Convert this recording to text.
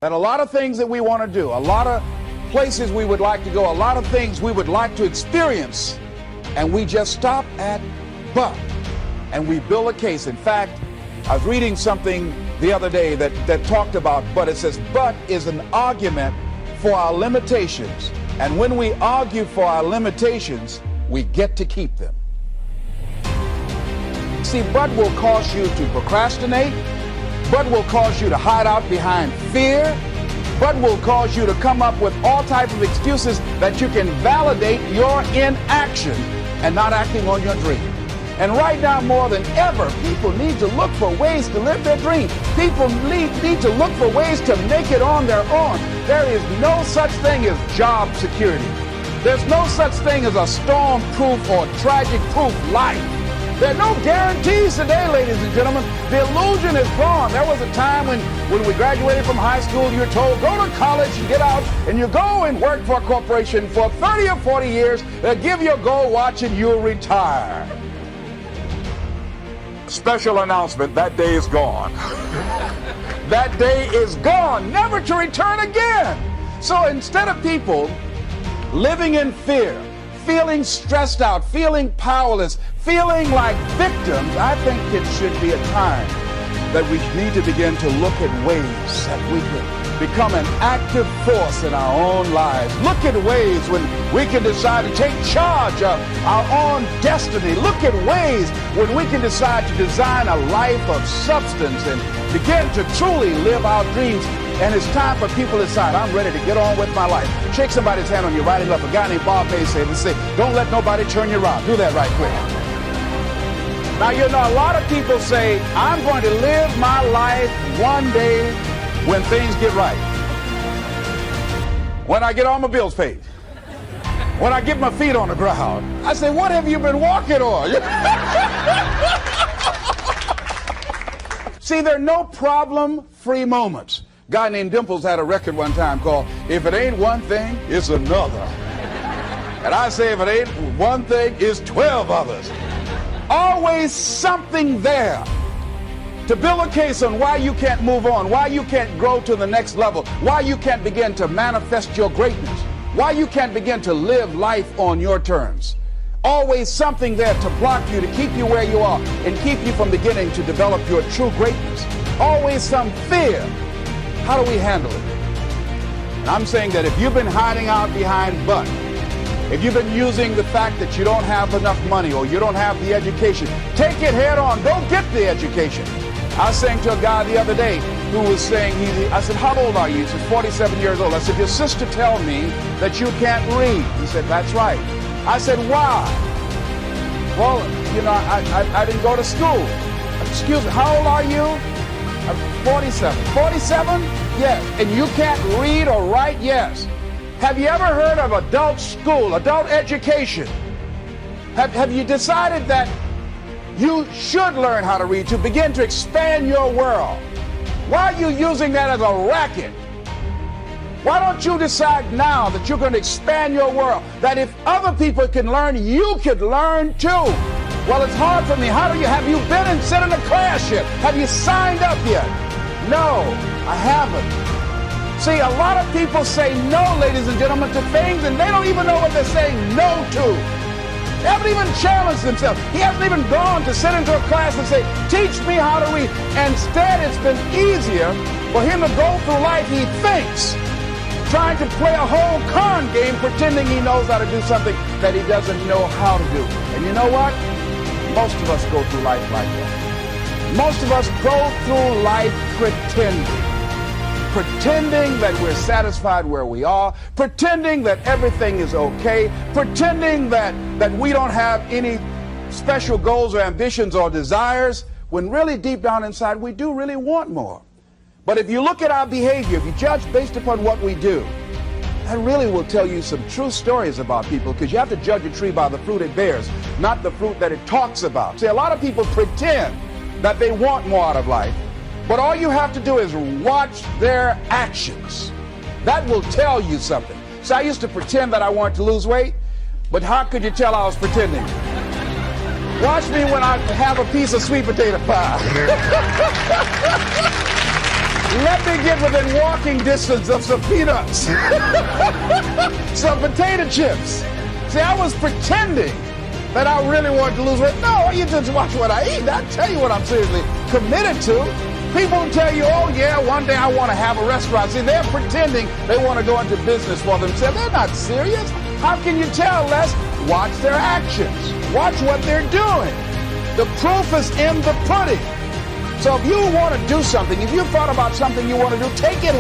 That a lot of things that we want to do, a lot of places we would like to go, a lot of things we would like to experience, and we just stop at but, and we build a case. In fact, I was reading something the other day that talked about but. It says but is an argument for our limitations, and when we argue for our limitations, we get to keep them. See, but will cause you to procrastinate, but will cause you to hide out behind fear, but will cause you to come up with all types of excuses that you can validate your inaction and not acting on your dream. And right now, more than ever, people need to look for ways to live their dream. People need to look for ways to make it on their own. There is no such thing as job security. There's no such thing as a storm-proof or tragic-proof life. There are no guarantees today, ladies and gentlemen. The illusion is gone. There was a time when we graduated from high school, you were told, go to college and get out, and you go and work for a corporation for 30 or 40 years. They'll give you a gold watch and you'll retire. Special announcement, that day is gone. That day is gone, never to return again. So instead of people living in fear, feeling stressed out, feeling powerless, feeling like victims, I think it should be a time that we need to begin to look at ways that we can become an active force in our own lives. Look at ways when we can decide to take charge of our own destiny. Look at ways when we can decide to design a life of substance and begin to truly live our dreams. And it's time for people to decide, I'm ready to get on with my life. Shake somebody's hand on your right up. A guy named Bob Hayes said, don't let nobody turn you around. Do that right quick. Now, you know, a lot of people say, I'm going to live my life one day when things get right. When I get all my bills paid. When I get my feet on the ground. I say, what have you been walking on? See, there are no problem-free moments. A guy named Dimples had a record one time called, If It Ain't One Thing, It's Another. And I say, if it ain't one thing, it's 12 others. Always something there to build a case on why you can't move on, why you can't grow to the next level, why you can't begin to manifest your greatness, why you can't begin to live life on your terms. Always something there to block you, to keep you where you are, and keep you from beginning to develop your true greatness. Always some fear. How do we handle it? And I'm saying that if you've been hiding out behind but, if you've been using the fact that you don't have enough money or you don't have the education, take it head on. Go get the education. I was saying to a guy the other day who was saying, I said, how old are you? He said, 47 years old. I said, your sister tell me that you can't read. He said, that's right. I said, why? Well, you know, I didn't go to school. Excuse me, how old are you? I'm 47. 47? Yes. And you can't read or write? Yes. Have you ever heard of adult school, adult education? Have you decided that you should learn how to read, to begin to expand your world? Why are you using that as a racket? Why don't you decide now that you're going to expand your world, that if other people can learn, you could learn too? Well, it's hard for me. Have you been and sit in a class yet? Have you signed up yet? No, I haven't. See, a lot of people say no, ladies and gentlemen, to things, and they don't even know what they're saying no to. They haven't even challenged themselves. He hasn't even gone to sit into a class and say, teach me how to read. Instead, it's been easier for him to go through life, he thinks, trying to play a whole con game, pretending he knows how to do something that he doesn't know how to do. And you know what? Most of us go through life like that. Most of us go through life pretending that we're satisfied where we are, pretending that everything is okay, pretending that we don't have any special goals or ambitions or desires, when really deep down inside we do really want more. But if you look at our behavior, if you judge based upon what we do, that really will tell you some true stories about people, because you have to judge a tree by the fruit it bears, not the fruit that it talks about. See, a lot of people pretend that they want more out of life, but all you have to do is watch their actions. That will tell you something. So I used to pretend that I wanted to lose weight, but how could you tell I was pretending? Watch me when I have a piece of sweet potato pie. Let me get within walking distance of some peanuts, some potato chips. See, I was pretending that I really wanted to lose weight. No, you just watch what I eat. I tell you what I'm seriously committed to. People tell you, oh yeah, one day I want to have a restaurant. See, they're pretending they want to go into business for themselves. They're not serious. How can you tell, Les? Watch their actions. Watch what they're doing. The proof is in the pudding. So if you want to do something, if you thought about something you want to do, take it.